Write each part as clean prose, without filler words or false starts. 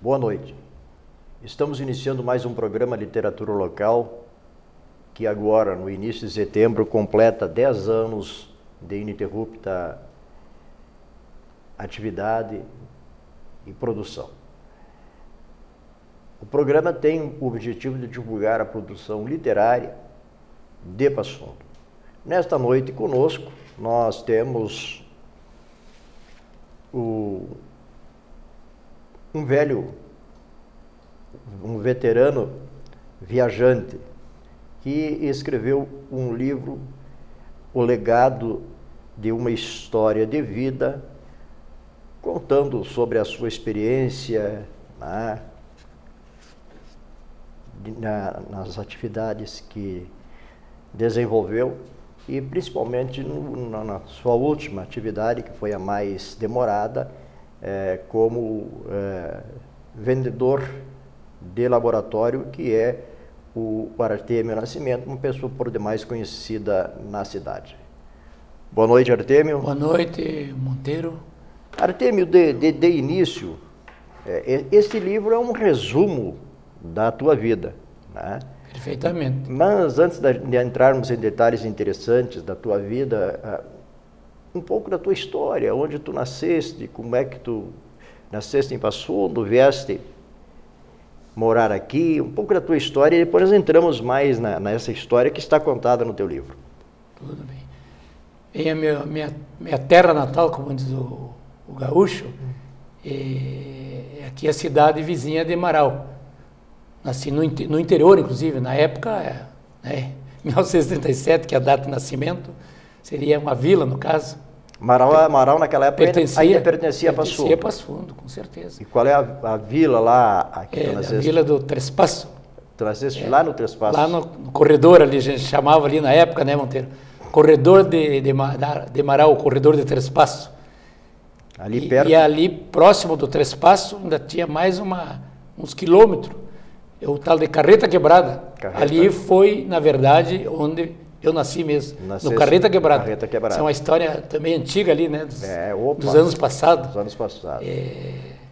Boa noite. Estamos iniciando mais um programa Literatura Local, que agora, no início de setembro, completa 10 anos de ininterrupta atividade e produção. O programa tem o objetivo de divulgar a produção literária de Passo Fundo. Nesta noite conosco, nós temos um veterano viajante, que escreveu um livro, O Legado de uma História de Vida, contando sobre a sua experiência nas atividades que desenvolveu e principalmente na sua última atividade, que foi a mais demorada, como vendedor de laboratório, que é o Artêmio Nascimento, uma pessoa por demais conhecida na cidade. Boa noite, Artêmio. Boa noite, Monteiro. Artêmio, de início, este livro é um resumo da tua vida, né? Perfeitamente. Mas antes de entrarmos em detalhes interessantes da tua vida, um pouco da tua história, onde tu nasceste, como é que tu nasceste em Passo Fundo, vieste morar aqui, um pouco da tua história, e depois entramos mais nessa história que está contada no teu livro. Tudo bem. E a minha terra natal, como diz o gaúcho, é aqui a cidade vizinha de Marau. Nasci no interior, inclusive, na época, 1937, que é a data de nascimento, seria uma vila, no caso. Marau naquela época ainda pertencia a Passo Fundo. Pertencia a Passo Fundo, com certeza. E qual é a vila lá? Aqui tu nasceste? A vila do Três Passos. Tu nasceste lá no Três Passos? Lá no corredor ali, a gente chamava ali na época, né, Monteiro? Corredor de Marau, o corredor de Três Passos. Ali perto? E ali, próximo do Três Passos, ainda tinha mais uns quilômetros. É o tal de Carreta Quebrada. Ali foi, na verdade, onde eu nasci mesmo, no Carreta Quebrada. Carreta Quebrada. Essa é uma história também antiga ali, né? Dos anos passados. Dos anos passados.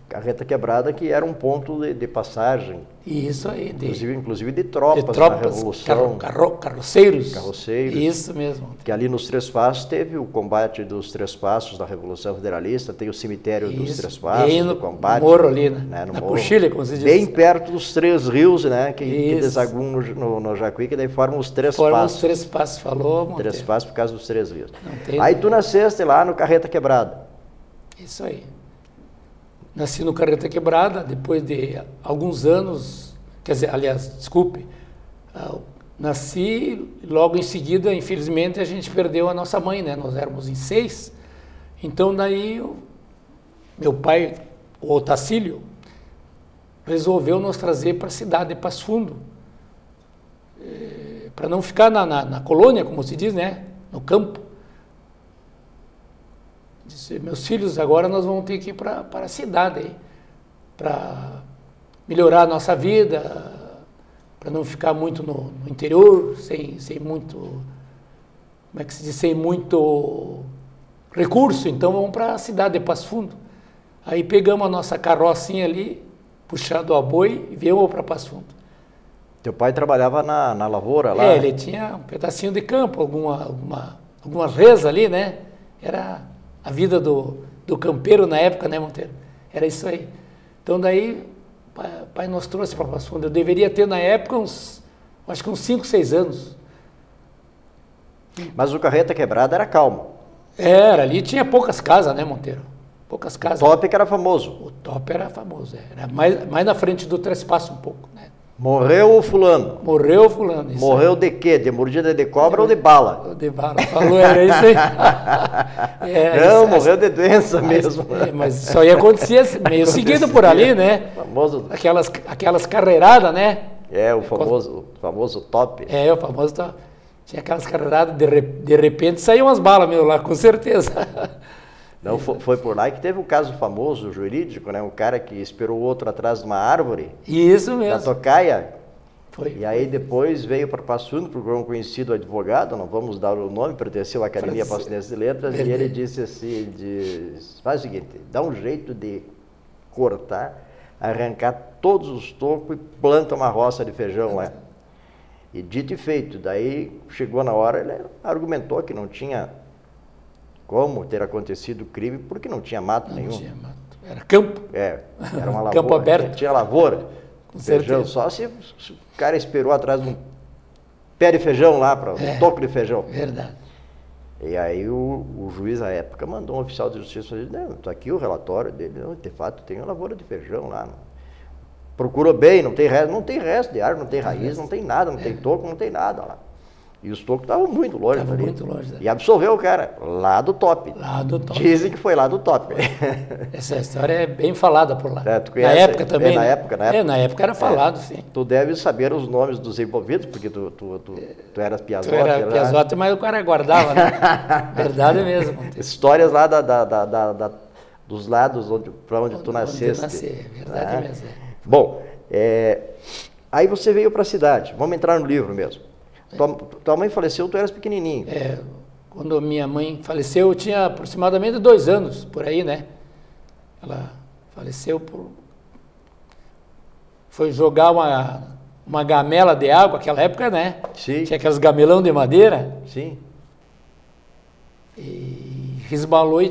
Carreta Quebrada, que era um ponto de passagem. Isso aí. Inclusive de tropas na Revolução. Carroceiros. Carroceiros. Isso mesmo. Que ali nos Três Passos teve o combate dos Três Passos da Revolução Federalista, tem o cemitério dos Três Passos, do combate. No morro ali, né? Na coxilha, como se diz. Bem perto dos Três Rios, né? Que desaguam no Jacuí, que daí formam os Três Passos. Formam os Três Passos, falou, Monteiro. Três Passos por causa dos Três Rios. Aí tu nasceste lá no Carreta Quebrada. Isso aí. Nasci no Carreta Quebrada, depois de alguns anos, quer dizer, aliás, desculpe, nasci, logo em seguida, infelizmente, a gente perdeu a nossa mãe, né? Nós éramos em 6, então daí meu pai, o Otacílio, resolveu nos trazer para a cidade de Passo Fundo, para não ficar na colônia, como se diz, né? No campo. Disse, meus filhos, agora nós vamos ter que ir para a cidade, para melhorar a nossa vida, para não ficar muito no interior, sem muito, como é que se diz, sem muito recurso, então vamos para a cidade de Passo Fundo. Aí pegamos a nossa carrocinha ali, puxado a boi, e viemos para Passo Fundo. Teu pai trabalhava na lavoura lá? Ele tinha um pedacinho de campo, algumas rezas ali, né? Era a vida do campeiro na época, né, Monteiro? Era isso aí. Então daí, o pai nos trouxe para Passo Fundo. Eu deveria ter na época acho que uns 5, 6 anos. Mas o Carreta Quebrada era calmo. Era, ali tinha poucas casas, né, Monteiro? Poucas casas. O Top que era famoso. O Top era famoso, era mais na frente do Três Passos um pouco, né? Morreu o fulano? Morreu o fulano. Isso morreu aí. De quê? De mordida de cobra ou de bala? De bala. Falou, era isso aí. Não, morreu de doença mesmo. Mas isso aí acontecia meio seguido por ali, né? Famoso. Aquelas carreiradas, né? O famoso Top. O famoso Top. Tinha aquelas carreiradas, de repente saíam umas balas meu lá, com certeza. Não, foi por lá que teve um caso famoso, jurídico, né? Um cara que esperou o outro atrás de uma árvore. Isso mesmo. Da tocaia. Foi. E aí depois veio para Passo Fundo, procurou um conhecido advogado, não vamos dar o nome, pertenceu à Academia Passadense de Letras, e ele disse assim, faz o seguinte, dá um jeito de cortar, arrancar todos os tocos e planta uma roça de feijão lá. E dito e feito, daí chegou na hora, ele argumentou que não tinha como ter acontecido o crime, porque não tinha mato nenhum. Não tinha mato, era campo. Era uma lavoura. Campo aberto. Tinha lavoura. Com Feijão, certeza. só se o cara esperou atrás de um pé de feijão lá, um toco de feijão. Verdade. E aí o juiz à época mandou um oficial de justiça e disse, está aqui o relatório dele, não, de fato tem uma lavoura de feijão lá. Procurou bem, não tem resto de árvore, não tem raiz, não tem nada, não tem toco, não tem nada lá. E os tocos estavam muito longe Estavam dali. muito longe dali. E absolveu o cara, lá do top. Lá do top. Dizem que foi lá do top. Essa história é bem falada por lá. Tu conhece? Na época também. Na né? época. Na época era falado, sim. Tu deves saber os nomes dos envolvidos, porque tu eras piazote. Tu era piazote, mas o cara guardava, né? Verdade mesmo. Histórias lá dos lados para onde tu nasceste. Verdade mesmo. Bom, aí você veio para a cidade. Vamos entrar no livro mesmo. Tua mãe faleceu, tu eras pequenininho. Quando minha mãe faleceu, eu tinha aproximadamente 2 anos, por aí, né? Ela faleceu foi jogar uma gamela de água, naquela época, né? Sim. Tinha aqueles gamelão de madeira. Sim. E resbalou,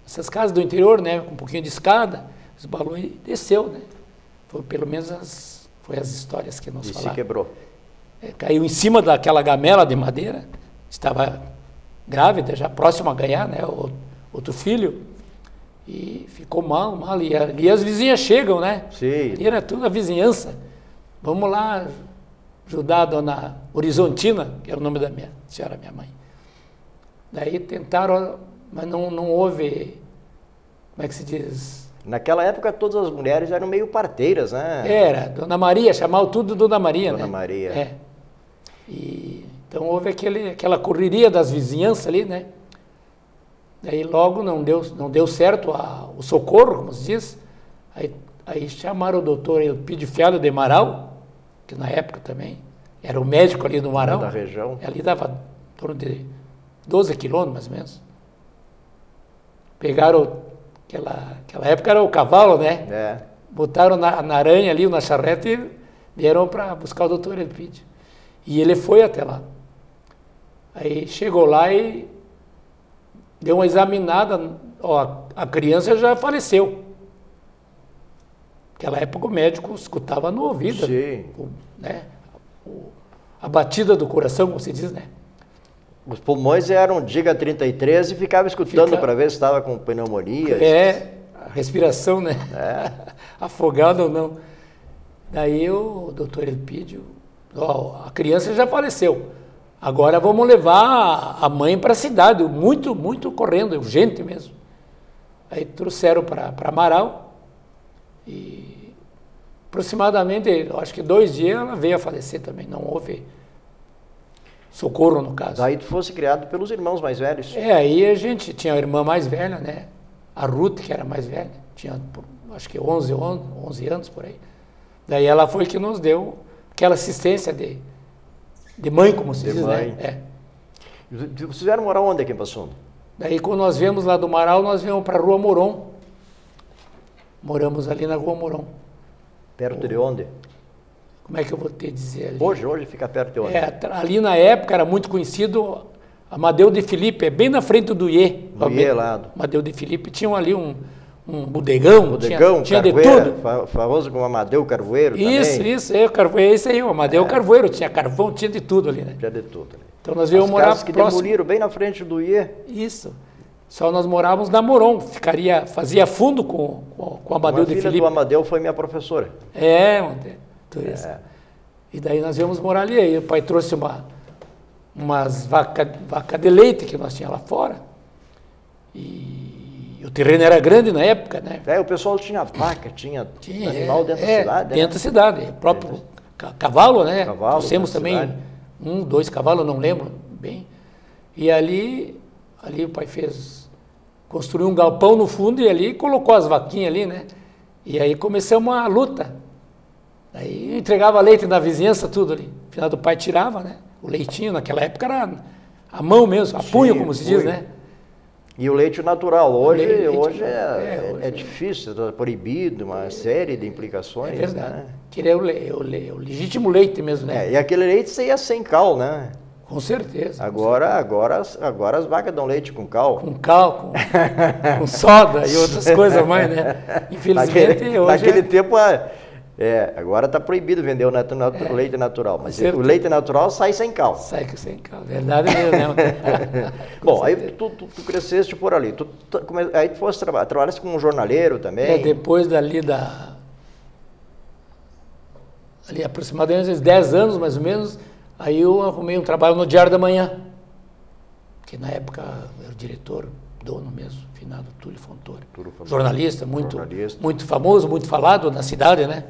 essas casas do interior, né? Com um pouquinho de escada, resbalou e desceu, né? Foi pelo menos as histórias que nos falaram. E se quebrou. Caiu em cima daquela gamela de madeira, estava grávida, já próxima a ganhar, né? Outro filho. E ficou mal. E as vizinhas chegam, né? Sim. E era tudo a vizinhança. Vamos lá ajudar a dona Horizontina, que era o nome da senhora, minha mãe. Daí tentaram, mas não houve, como é que se diz? Naquela época todas as mulheres eram meio parteiras, né? Era, Dona Maria, chamavam tudo Dona Maria, né? Dona Maria. Então houve aquela correria das vizinhanças ali, né? Daí logo não deu certo o socorro, como se diz. Aí chamaram o doutor Elpidio Fialho de Amaral, que na época também era o médico ali do Amaral. Da região. Ali dava em torno de 12 quilômetros, mais ou menos. Pegaram, aquela época era o cavalo, né? Botaram na aranha ali, na charrete, e vieram para buscar o doutor Elpidio. E ele foi até lá. Aí chegou lá e deu uma examinada, a criança já faleceu. Naquela época o médico escutava no ouvido, né? A batida do coração, como se diz, né? Os pulmões eram Diga 33 e ficava escutando para ver se estava com pneumonia. A respiração, né? Afogado ou não. Daí o doutor Elpidio, a criança já faleceu. Agora vamos levar a mãe para a cidade, muito, muito correndo, urgente mesmo. Aí trouxeram para Amaral e aproximadamente, acho que 2 dias ela veio a falecer também, não houve socorro no caso. Daí tu fosse criado pelos irmãos mais velhos. Aí a gente tinha a irmã mais velha, né? A Ruth, que era mais velha, tinha acho que 11 anos por aí. Daí ela foi que nos deu aquela assistência de mãe, como se diz, mãe. né? Vocês vieram morar onde aqui em Passo Fundo? Daí quando nós viemos lá do Amaral, nós viemos para a Rua Moron. Moramos ali na Rua Moron. Perto de onde? Como é que eu vou te dizer ali? Hoje fica perto de onde? Ali na época era muito conhecido Amadeu de Filipe, bem na frente do IE. Do IE lá. Amadeu de Filipe tinha ali um bodegão, tinha de Carvoeira, tudo. Famoso como Amadeu Carvoeiro Isso, também. Esse aí, o Amadeu Carvoeiro, tinha carvão, tinha de tudo ali, né? Tinha de tudo. Então nós íamos morar casas que demoliram bem na frente do IE. Isso. Só nós morávamos na Moron, fazia fundo com o Amadeu de Filipe. A filha do Amadeu foi minha professora. E daí nós íamos morar ali. Aí o pai trouxe umas vaca de leite que nós tínhamos lá fora. E o terreno era grande na época, né? O pessoal tinha vaca, tinha animal dentro da cidade. Dentro da cidade. Próprio cavalo, né? Cavalo. Temos também 2 cavalos, não lembro bem. E ali o pai construiu um galpão no fundo e ali colocou as vaquinhas ali, né? E aí começamos a luta. Aí eu entregava leite na vizinhança, tudo ali. No final do pai tirava, né? O leitinho, naquela época era a mão mesmo, a punho, como se diz, né? E o leite natural, hoje hoje é difícil, é proibido, uma série de implicações. É verdade. Né? Que é o legítimo leite mesmo, né? E aquele leite você ia sem cal, né? Com certeza. Agora as vacas dão leite com cal. Com cal, com soda e outras coisas mais, né? Infelizmente, hoje... Naquele tempo, agora está proibido vender o leite natural, mas o leite natural sai sem cal. Sai sem cal, verdade mesmo, né? Bom, aí tu cresceste por ali. Aí tu fosse trabalhaste como jornaleiro também? Depois dali ali aproximadamente uns 10 anos, mais ou menos, aí eu arrumei um trabalho no Diário da Manhã, que na época era o diretor, dono mesmo, finado Túlio Fontoura. Jornalista, muito famoso, muito falado na cidade, né?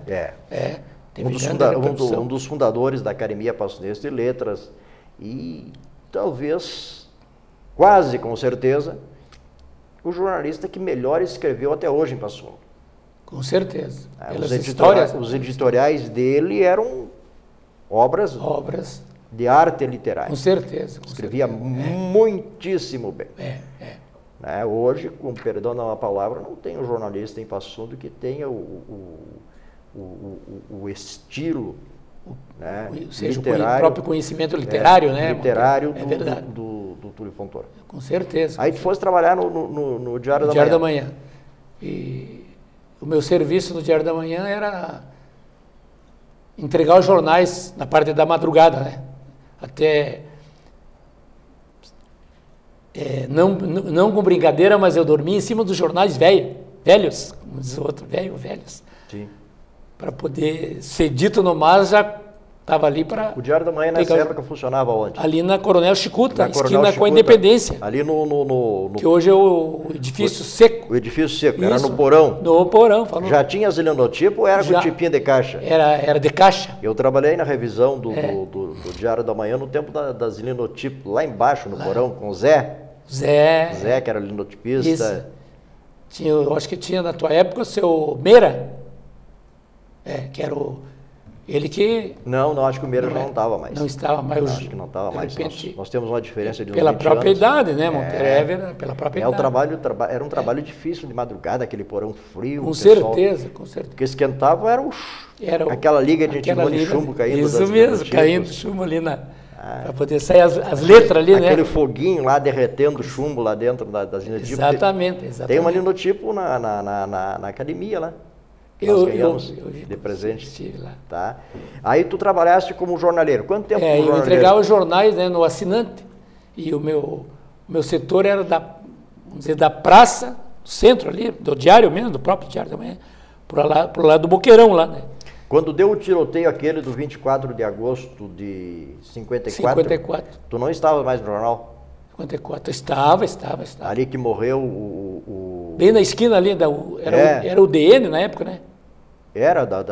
Um dos fundadores da Academia Passo Fundo de Letras e talvez, quase com certeza, o jornalista que melhor escreveu até hoje em Passo Fundo. Com certeza. Os editoriais dele eram obras de arte literária. Com certeza. Escrevia muitíssimo bem. Hoje, com perdão da palavra, não tem um jornalista em Passo Fundo que tenha o estilo literário, o próprio conhecimento literário, né? Literário do Túlio Fontoura. Com certeza. Aí tu fosse trabalhar no Diário da Manhã. Diário da Manhã. E o meu serviço no Diário da Manhã era entregar os jornais na parte da madrugada, né? Até... não com brincadeira, mas eu dormia em cima dos jornais velhos, como diz o outro, velhos. Sim. Para poder ser dito no mar, já estava ali para... O Diário da Manhã nessa época funcionava onde? Ali na Coronel Chicuta, esquina com a Independência. Ali no... Que hoje é o edifício seco. O edifício seco, era no porão? No porão, falou. Já tinha linotipo ou era com tipinha de caixa? Era de caixa. Eu trabalhei na revisão do Diário da Manhã no tempo das linotipos, lá embaixo no porão, com o Zé. Zé, que era linotipista. Isso. Eu acho que tinha na tua época o seu Meira, que era ele que... Não, acho que o Meira já não estava mais. Não estava mais. Acho que não estava mais. Nós temos uma diferença de uns pela 20 própria anos. idade, né, Monteiro? Pela própria idade. Era um trabalho difícil de madrugada, aquele porão frio. Com certeza. O que esquentava era aquela liga de timão de chumbo caindo. Isso mesmo, caindo chumbo ali para poder sair as letras ali, né? Aquele foguinho lá derretendo chumbo lá dentro das linotipos. Exatamente. Tem uma linotipo na academia lá. Nós ganhamos de presente. Estive lá. Tá? Aí tu trabalhaste como jornaleiro. Quanto tempo como jornaleiro? Eu entregava os jornais, né, no assinante. E o meu setor era da praça, centro ali, do diário mesmo, do próprio Diário da Manhã, pro lado do Boqueirão lá, né? Quando deu o tiroteio aquele do 24 de agosto de 54, tu não estava mais no jornal? 54, estava. Ali que morreu o... Bem na esquina ali, era o DN na época, né? Era da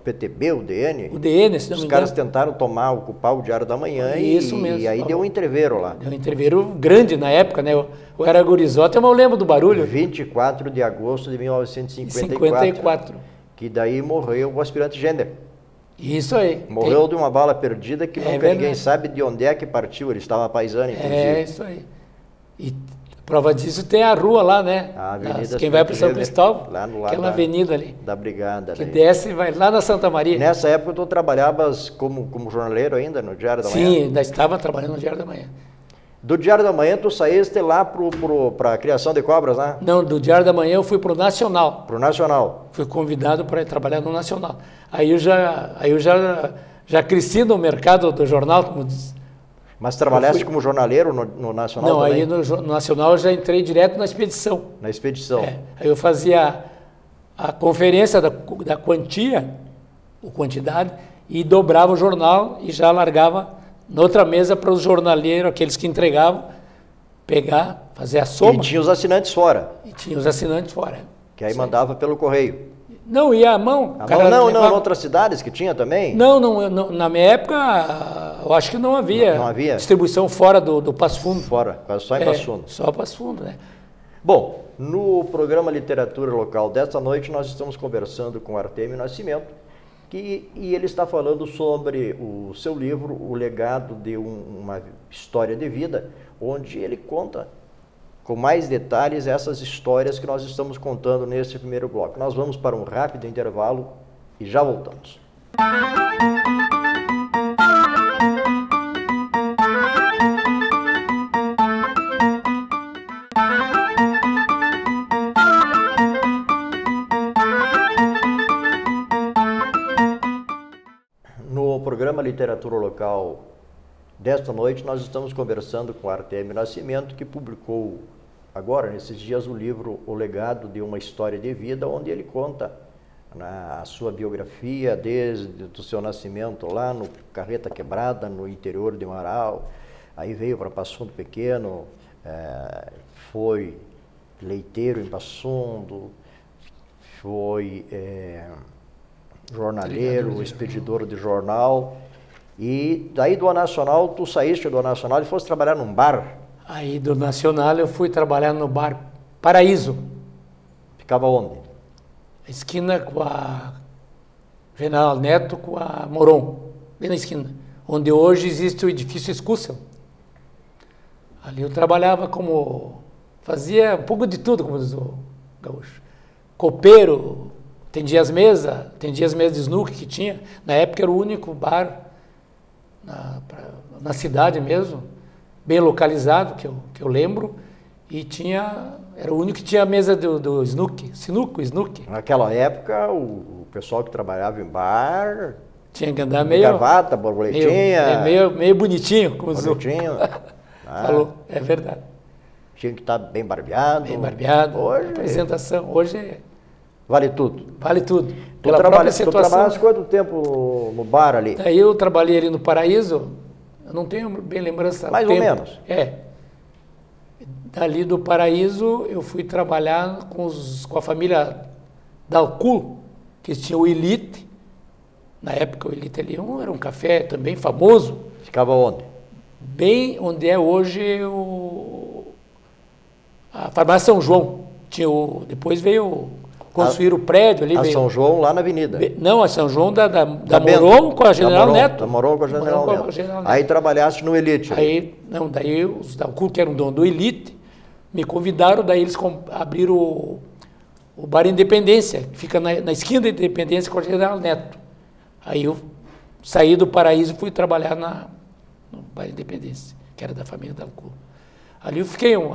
PTB, o DN? O DN, se não me engano. Os caras tentaram ocupar o Diário da Manhã e aí deu um entreveiro lá. Deu um entreveiro grande na época, né? Eu era gurizota, mas eu lembro do barulho. 24 de agosto de 1954. Que daí morreu o aspirante Gender. Isso aí. Morreu de uma bala perdida que nunca ninguém sabe de onde é que partiu. Ele estava paisano, inclusive. Isso aí. E prova disso tem a rua lá, né? A Avenida quem vai para São Cristóvão, lá no lado aquela avenida ali. Da Brigada. Que desce e vai lá na Santa Maria. Nessa época tu trabalhavas como jornaleiro ainda no Diário da Manhã? Sim, ainda estava trabalhando no Diário da Manhã. Do Diário da Manhã tu saíste lá para a criação de cobras, né? Não, do Diário da Manhã eu fui para o Nacional. Para o Nacional. Fui convidado para trabalhar no Nacional. Aí eu já cresci no mercado do jornal, como diz. Mas trabalhaste como jornaleiro no Nacional não, também? Não, aí no Nacional eu já entrei direto na expedição. Na expedição. Aí eu fazia a conferência da quantia, ou quantidade, e dobrava o jornal e já largava noutra mesa para os jornaleiros, aqueles que entregavam, pegar, fazer a soma. E tinha os assinantes fora. Que aí mandava pelo correio. Não, ia à mão. Não, em outras cidades que tinha também? Não, na minha época, eu acho que não havia. Não havia? Distribuição fora do Passo Fundo. Fora, só em Passo Fundo. Só Passo Fundo, né? Bom, no programa Literatura Local desta noite, nós estamos conversando com Artêmio Nascimento, e ele está falando sobre o seu livro, O Legado de uma História de Vida, onde ele conta com mais detalhes essas histórias que nós estamos contando nesse primeiro bloco. Nós vamos para um rápido intervalo e já voltamos. No programa Literatura Local desta noite, nós estamos conversando com Artêmio Nascimento, que publicou agora, nesses dias, o livro O Legado de uma História de Vida, onde ele conta a sua biografia desde o seu nascimento lá no Carreta Quebrada, no interior de Marau, aí veio para Passo Fundo Pequeno, foi leiteiro em Passo Fundo, foi jornaleiro, expedidor de jornal, e daí do Nacional, tu saíste do Nacional e foste trabalhar num bar? Aí do Nacional eu fui trabalhar no bar Paraíso. Ficava onde? A esquina com a General Neto com a Moron, bem na esquina, onde hoje existe o edifício Escúcio. Ali eu trabalhava fazia um pouco de tudo, como diz o gaúcho. Copeiro, atendia as mesas de snooker que tinha. Na época era o único bar na cidade mesmo, bem localizado, que eu lembro, e era o único que tinha a mesa do snooker. Naquela época, o pessoal que trabalhava em bar tinha que andar meio... gravata, borboletinha... Meio bonitinho, como bonitinho. falou, é verdade. Tinha que estar bem barbeado. Bem barbeado, hoje, apresentação, hoje vale tudo. Vale tudo. Tu trabalhaste quanto tempo no bar ali? Daí eu trabalhei ali no Paraíso, eu não tenho bem lembrança. Mais ou menos. Dali do Paraíso eu fui trabalhar com a família Dalcul, que tinha o Elite. Na época o Elite ali era um café também famoso. Ficava onde? Bem onde é hoje a Farmácia São João. Depois veio construir o prédio ali. São João lá na avenida. Não, a São João da Moron com a General Neto. Da Moron com a General Neto. Aí trabalhaste no Elite. Daí os Dalcul, que eram dono do Elite, me convidaram, daí eles abriram o Bar Independência, que fica na esquina da Independência com a General Neto. Aí eu saí do Paraíso e fui trabalhar no Bar Independência, que era da família Dalcul. Ali eu fiquei um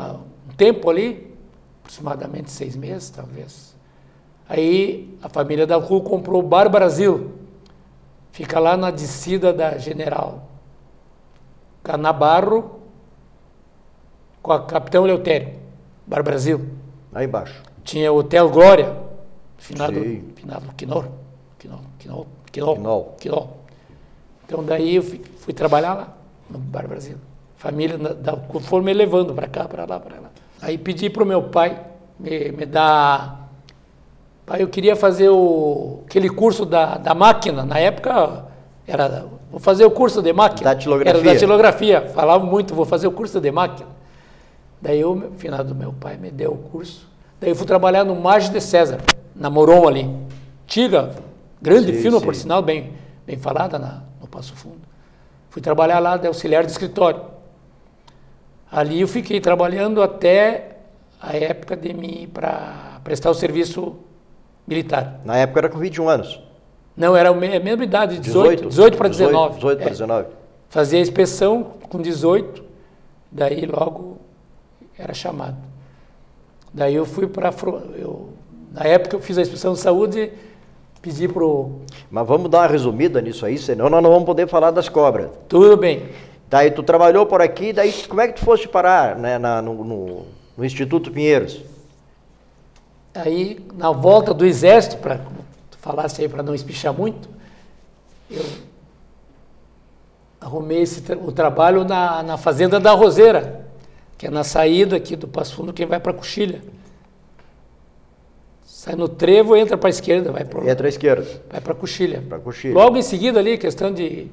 tempo ali, aproximadamente 6 meses, talvez. Aí a família Dalcul comprou o Bar Brasil, fica lá na descida da General Canabarro, com a Capitão Eleutério, Bar Brasil. Aí embaixo. Tinha o Hotel Glória, finado Quinol. Então daí eu fui trabalhar lá, no Bar Brasil. Família Dalcul foram me levando para cá, para lá. Aí pedi para o meu pai me dar... Pai, eu queria fazer aquele curso da máquina, na época vou fazer o curso de máquina. Datilografia. Era datilografia, falava muito, vou fazer o curso de máquina. Daí o finado do meu pai me deu o curso. Daí eu fui trabalhar no Margem de César, na Moron ali. Antiga, grande firma, por sinal, bem falada no Passo Fundo. Fui trabalhar lá de auxiliar de escritório. Ali eu fiquei trabalhando até a época de me ir para prestar o serviço militar. Na época era com 21 anos? Não, era a mesma idade, 18 para 19. 18 para 19. Fazia a inspeção com 18, daí logo era chamado. Daí eu fui para... Na época eu fiz a inspeção de saúde, pedi para o... Mas vamos dar uma resumida nisso aí, senão nós não vamos poder falar das cobras. Tudo bem. Daí tu trabalhou por aqui, daí como é que tu foste parar, né, no Instituto Pinheiros? Aí, na volta do Exército, como tu falasse aí para não espichar muito, eu arrumei o trabalho na Fazenda da Roseira, que é na saída aqui do Passo Fundo, quem vai para Coxilha. Sai no trevo, entra para a esquerda, entra à esquerda. Vai para Coxilha. Para Coxilha. Logo em seguida ali, questão de...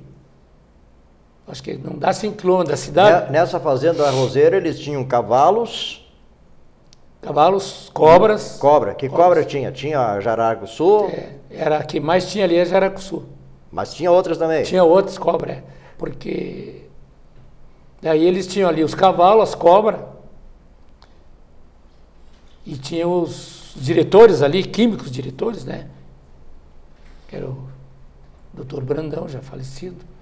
Acho que não dá 5 quilômetros da cidade. Nessa Fazenda da Roseira, eles tinham cavalos Cavalos, cobras. Cobra. Que cobra tinha? Tinha Jaraguçu? Era a que mais tinha ali, é Jaraguçu. Mas tinha outras também? Tinha outras cobras, porque daí eles tinham ali os cavalos, as cobras, e tinha os diretores ali, químicos diretores, né? Que era o Dr. Brandão, já falecido.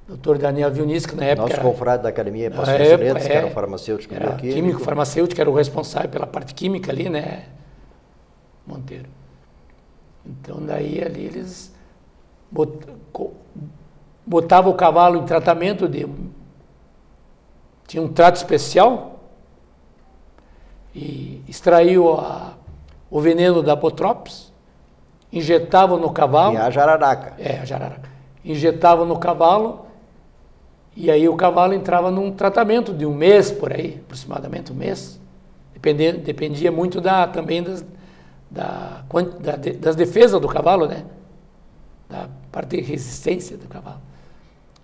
Dr. Daniel Vilnis, que na época Nosso era... confrade da Academia de Passos Excelentes, que era um farmacêutico era bioquímico. químico farmacêutico, era o responsável pela parte química ali, né? Monteiro. Então, daí ali eles botavam o cavalo em tratamento tinha um trato especial e extraiu o veneno da apotropis, injetavam no cavalo. E a jararaca. A jararaca. Injetavam no cavalo e aí o cavalo entrava num tratamento de um mês, por aí, aproximadamente um mês. Dependia muito também das defesas do cavalo, né? Da parte de resistência do cavalo.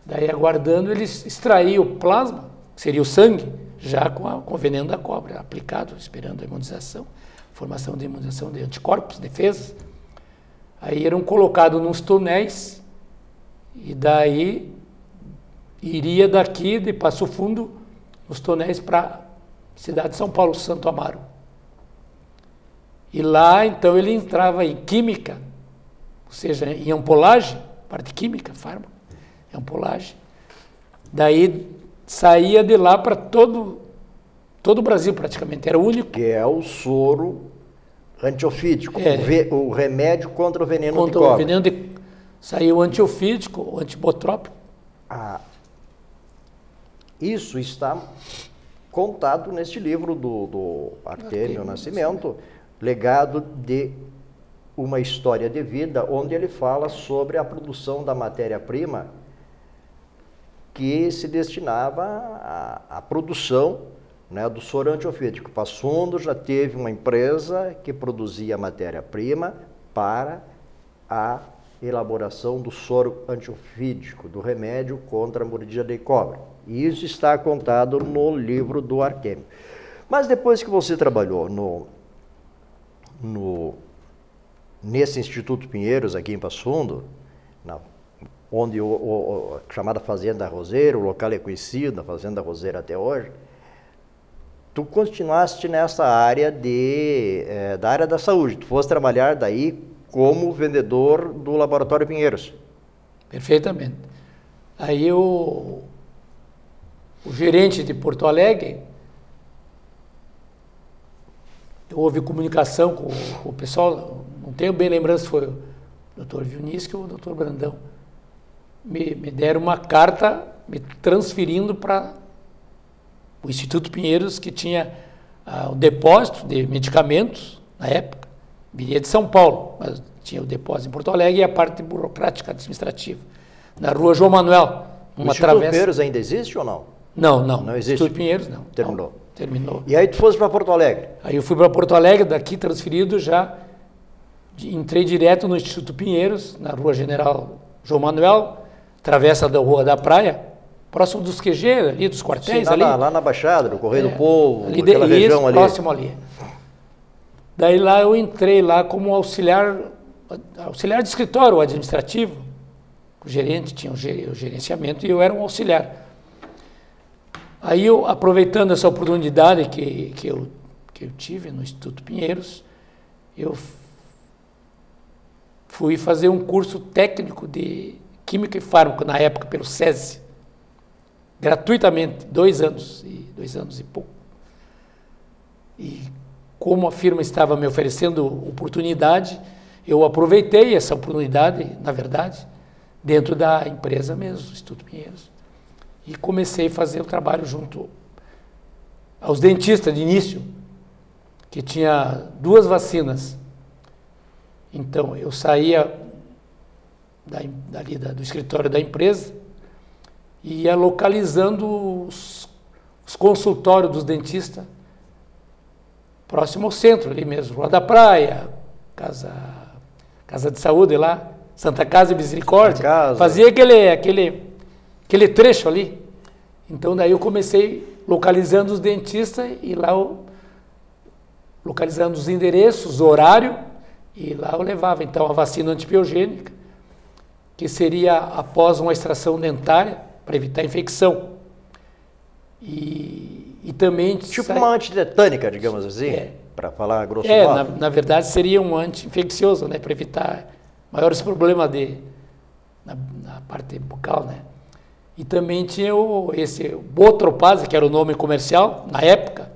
Daí, aguardando, eles extraíam o plasma, que seria o sangue, já com o veneno da cobra, aplicado, esperando a imunização, formação de imunização de anticorpos, defesas. Aí eram colocados nos tonéis e daí iria daqui de Passo Fundo, os tonéis para a cidade de São Paulo, Santo Amaro. E lá, então, ele entrava em química, ou seja, em ampolagem, parte química, fármaco, ampolagem. Daí saía de lá para todo o Brasil, praticamente. Era o único. Que é o soro antiofídico, o remédio contra o veneno de cobra. Contra o veneno saiu o antiofídico, o antibotrópico. Isso está contado neste livro do Artêmio Nascimento, Legado de uma História de Vida, onde ele fala sobre a produção da matéria-prima que se destinava à produção, né, do soro antiofídico. Passo Fundo já teve uma empresa que produzia matéria-prima para a elaboração do soro antiofídico, do remédio contra a mordida de cobra. E isso está contado no livro do Artêmio. Mas depois que você trabalhou nesse Instituto Pinheiros, aqui em Passo Fundo, onde a chamada Fazenda Roseira, o local é conhecido, a Fazenda Roseira até hoje, tu continuaste nessa área da área da saúde. Tu foste trabalhar daí como vendedor do Laboratório Pinheiros. Perfeitamente. Aí o gerente de Porto Alegre, houve comunicação com o pessoal, não tenho bem lembrança se foi o Dr. Vilnis ou o Dr. Brandão. Me deram uma carta me transferindo para o Instituto Pinheiros, que tinha o depósito de medicamentos, na época, viria de São Paulo, mas tinha o depósito em Porto Alegre e a parte burocrática administrativa, na rua João Manuel. O Instituto Pinheiros ainda existe ou não? Não. Não existe? Instituto Pinheiros não. Terminou. Não, terminou. E aí tu foste para Porto Alegre? Aí eu fui para Porto Alegre, daqui transferido já, entrei direto no Instituto Pinheiros, na rua General João Manuel, travessa da Rua da Praia, próximo dos QG, ali dos quartéis. Sim, ali. Lá na Baixada, no Correio do Povo, ali aquela região ali. Próximo ali. Daí lá eu entrei lá como auxiliar de escritório administrativo. O gerente tinha o gerenciamento e eu era um auxiliar. Aí eu, aproveitando essa oportunidade que eu tive no Instituto Pinheiros, eu fui fazer um curso técnico de Química e Fármaco, na época, pelo SESI, gratuitamente, 2 anos e pouco. E como a firma estava me oferecendo oportunidade, eu aproveitei essa oportunidade, na verdade, dentro da empresa mesmo, Instituto Pinheiros, e comecei a fazer o trabalho junto aos dentistas de início, que tinha 2 vacinas. Então, eu saía do escritório da empresa e ia localizando os consultórios dos dentistas próximo ao centro, ali mesmo, Rua da Praia, Casa de Saúde lá, Santa Casa e Misericórdia. Fazia aquele trecho ali. Então, daí eu comecei localizando os dentistas e lá localizando os endereços, o horário, e lá eu levava então a vacina antibiogênica, que seria após uma extração dentária para evitar infecção. E também... Tipo uma antitetânica, digamos assim, para falar grosso modo. Na verdade seria um anti-infeccioso, né, para evitar maiores problemas na parte bucal, né. E também tinha esse Botropase, que era o nome comercial na época,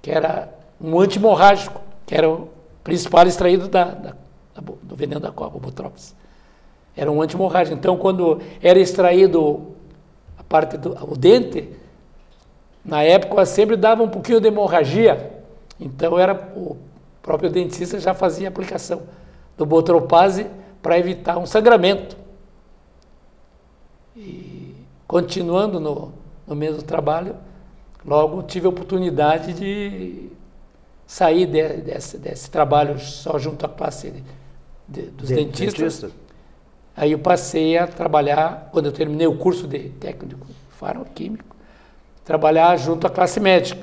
que era um anti-hemorrágico, que era o principal extraído do veneno da cobra, o Botropase. Era um anti-hemorrágico. Então, quando era extraído a parte o dente, na época sempre dava um pouquinho de hemorragia, então o próprio dentista já fazia a aplicação do Botropase para evitar um sangramento. E continuando no mesmo trabalho, logo tive a oportunidade de sair desse trabalho só junto à classe dos dentistas. Aí eu passei a trabalhar, quando eu terminei o curso de técnico farmacoquímico, trabalhar junto à classe médica.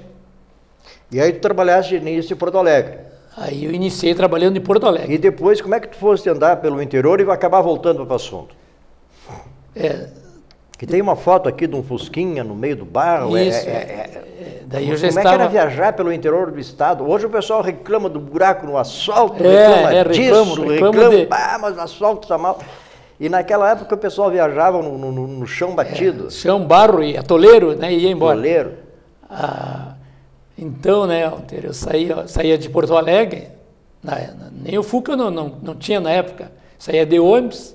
E aí tu trabalhaste de início em Porto Alegre? Aí eu iniciei trabalhando em Porto Alegre. E depois, como é que tu foste andar pelo interior e acabar voltando para Passo Fundo? Que tem uma foto aqui de um fusquinha no meio do barro. Isso, daí eu já como é que era viajar pelo interior do estado? Hoje o pessoal reclama do buraco no asfalto, reclama, mas o asfalto está mal. E naquela época o pessoal viajava no chão batido. Chão, barro e atoleiro, né, e ia embora. Atoleiro. Então, né, eu saía de Porto Alegre, nem o Fuca eu não tinha na época, saía de ônibus,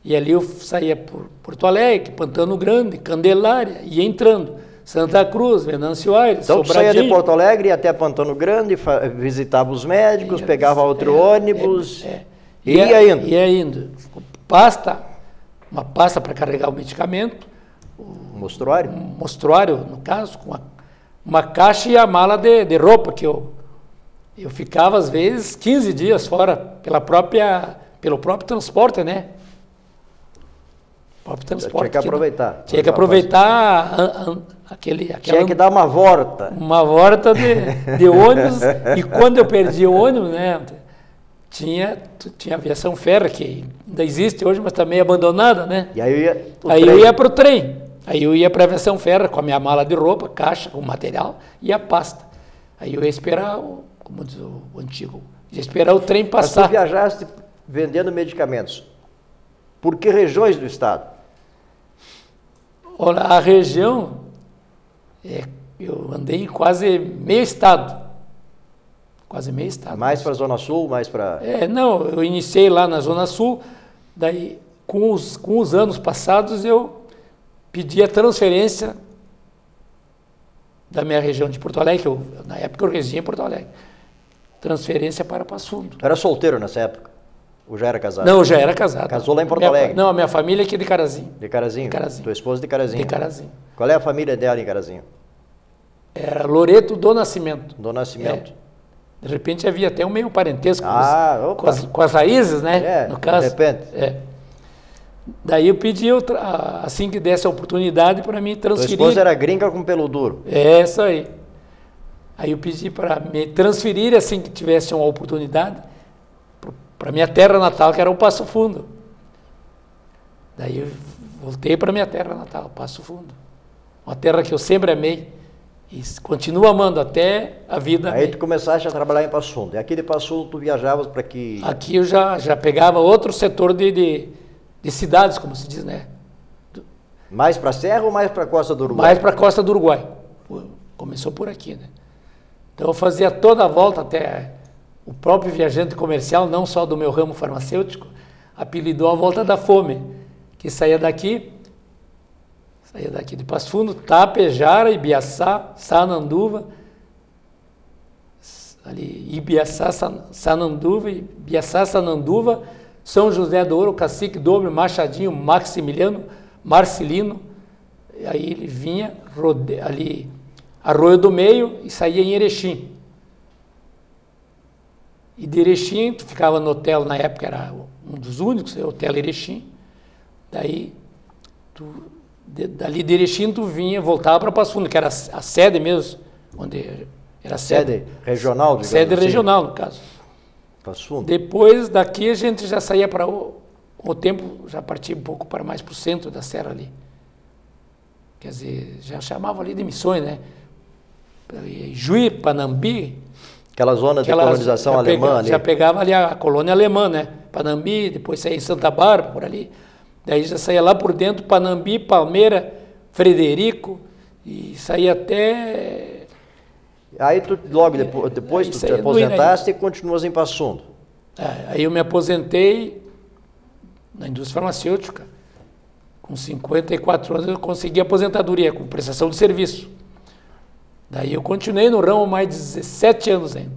e ali eu saía por Porto Alegre, Pantano Grande, Candelária, ia entrando, Santa Cruz, Venâncio Aires, então, Sobradinho. Então saía de Porto Alegre, ia até Pantano Grande, visitava os médicos, pegava outro ônibus, ia indo. Uma pasta para carregar o medicamento. Mostruário? Um mostruário, no caso, com uma caixa e a mala de roupa, que eu ficava, às vezes, 15 dias fora, pelo próprio transporte, né? Tinha que aproveitar. Tinha que aproveitar tinha que dar uma volta. Uma volta de ônibus, e quando eu perdi o ônibus, né? Tinha aviação férrea, que ainda existe hoje, mas está meio abandonada, né? E aí eu ia para o trem. Aí eu ia para a aviação férrea com a minha mala de roupa, caixa com material e a pasta. Aí eu ia esperar, como diz o antigo, ia esperar o trem passar. Mas tu viajaste vendendo medicamentos. Por que regiões do estado? Olha, a região, eu andei em quase meio estado. Quase meio estado. Mais para a Zona Sul, mais para... Não, eu iniciei lá na Zona Sul, daí com os anos passados eu pedi a transferência da minha região de Porto Alegre, que na época eu residia em Porto Alegre, transferência para Passo Fundo. Tu era solteiro nessa época? Ou já era casado? Não, eu já era casado. Casou lá em Porto Alegre? Não, a minha família é aqui de Carazinho. De Carazinho? De Carazinho. Tua esposa de Carazinho? De Carazinho. Qual é a família dela em Carazinho? Era Loreto do Nascimento. Do Nascimento. De repente havia até um meio parentesco com as raízes, né? No caso. De repente. Daí eu pedi, assim que desse a oportunidade, para me transferir. Tua esposa era gringa com pelo duro. É, isso aí. Aí eu pedi para me transferir, assim que tivesse uma oportunidade, para minha terra natal, que era o Passo Fundo. Daí eu voltei para minha terra natal, Passo Fundo. Uma terra que eu sempre amei e continuo amando até a vida. Aí tu começaste a trabalhar em Passo Fundo. E aqui de Passo Fundo tu viajavas para que... Aqui eu já pegava outro setor de cidades, como se diz, né? Mais para a Serra ou mais para a Costa do Uruguai? Mais para a Costa do Uruguai. Começou por aqui, né? Então eu fazia toda a volta até... O próprio viajante comercial, não só do meu ramo farmacêutico, apelidou a Volta da Fome, que saía daqui de Passo Fundo, Tapejara, Ibiaçá, Sananduva, ali Ibiaçá, Sananduva, Ibiaçá, Sananduva, São José do Ouro, Cacique Dobre, Machadinho, Maximiliano, Marcelino, aí ele vinha ali Arroio do Meio e saía em Erechim. E de Erechim, tu ficava no hotel, na época era um dos únicos, o Hotel Erechim. Daí, dali de Erechim, tu vinha, voltava para Passo Fundo, que era a sede mesmo, onde Era Sede regional, digamos Sede assim. regional, no caso. Passo Fundo. Depois daqui a gente já saía para o tempo, já partia um pouco para mais para o centro da serra ali. Quer dizer, já chamava ali de missões, né? Juí, Panambi. Aquela zona de colonização alemã ali. Já pegava ali a colônia alemã, né? Panambi, depois saía em Santa Bárbara, por ali. Daí já saía lá por dentro, Panambi, Palmeira, Frederico, e saía até... Aí tu, logo depois tu te aposentaste e continuas em Passo Fundo. Aí eu me aposentei na indústria farmacêutica. Com 54 anos eu consegui aposentadoria com prestação de serviço. Daí eu continuei no ramo mais de 17 anos ainda.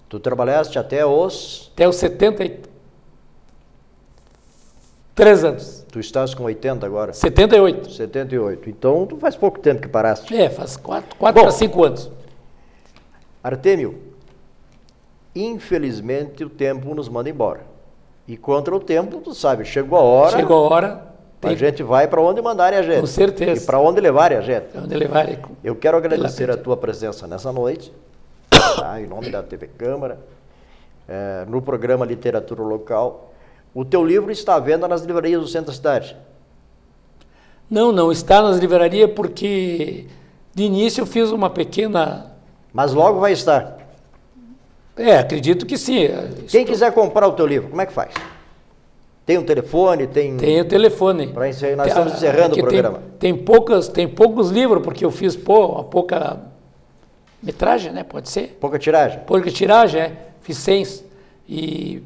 Tu trabalhaste até os 73 anos. Tu estás com 80 agora? 78. 78. Então tu faz pouco tempo que paraste. Faz 4 para 5 anos. Artêmio, infelizmente o tempo nos manda embora. E contra o tempo, tu sabe, chegou a hora. Chegou a hora. A gente vai para onde mandarem a gente. Com certeza. E para onde levarem a gente. Para onde levarem. Eu quero agradecer a tua presença nessa noite, tá, em nome da TV Câmara, no programa Literatura Local. O teu livro está à venda nas livrarias do centro da cidade? Não está nas livrarias porque de início eu fiz uma pequena... Mas logo vai estar. Acredito que sim. Quem quiser comprar o teu livro, como é que faz? Tem um telefone? Tem o telefone. Nós estamos encerrando o programa. Tem poucos livros, porque eu fiz pouca metragem, né? Pode ser? Pouca tiragem? Pouca tiragem, Fiz 100. E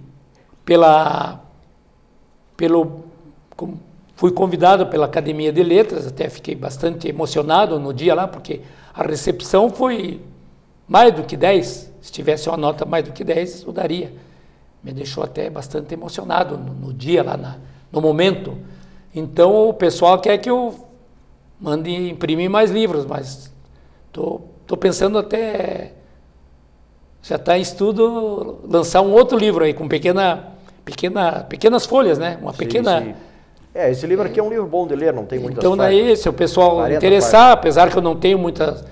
fui convidado pela Academia de Letras, até fiquei bastante emocionado no dia lá, porque a recepção foi mais do que 10. Se tivesse uma nota mais do que 10, eu daria. Me deixou até bastante emocionado no dia, lá no momento. Então, o pessoal quer que eu mande imprimir mais livros, mas estou pensando até, já está em estudo, lançar um outro livro aí, com pequenas folhas, né? Uma pequena... Sim. Esse livro aqui é um livro bom de ler, não tem muitas Então, daí, se o pessoal interessar, apesar que eu não tenho muita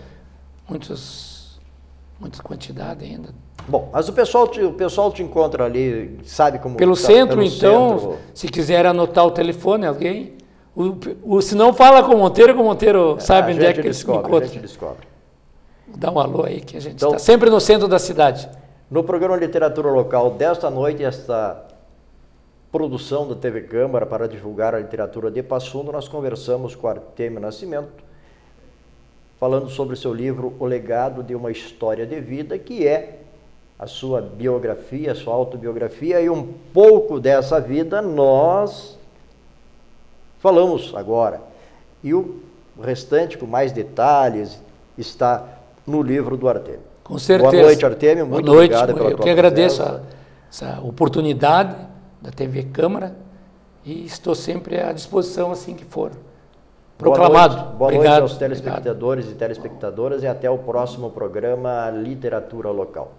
quantidade ainda. Bom, mas o pessoal te encontra ali, sabe como... Pelo centro, então, se quiser anotar o telefone, alguém... se não fala com o Monteiro sabe onde é que eles me encontram. A gente descobre. Dá um alô aí, que a gente está sempre no centro da cidade. No programa Literatura Local desta noite, esta produção da TV Câmara para divulgar a literatura de Passo Fundo, nós conversamos com Artêmio Nascimento, falando sobre o seu livro O Legado de uma História de Vida, que é a sua biografia, a sua autobiografia, e um pouco dessa vida nós falamos agora. E o restante, com mais detalhes, está no livro do Artêmio. Com certeza. Boa noite, Artêmio. Muito obrigado pela tua presença. Eu que agradeço essa oportunidade da TV Câmara e estou sempre à disposição assim que for proclamado. Boa noite aos telespectadores e telespectadoras e até o próximo programa Literatura Local.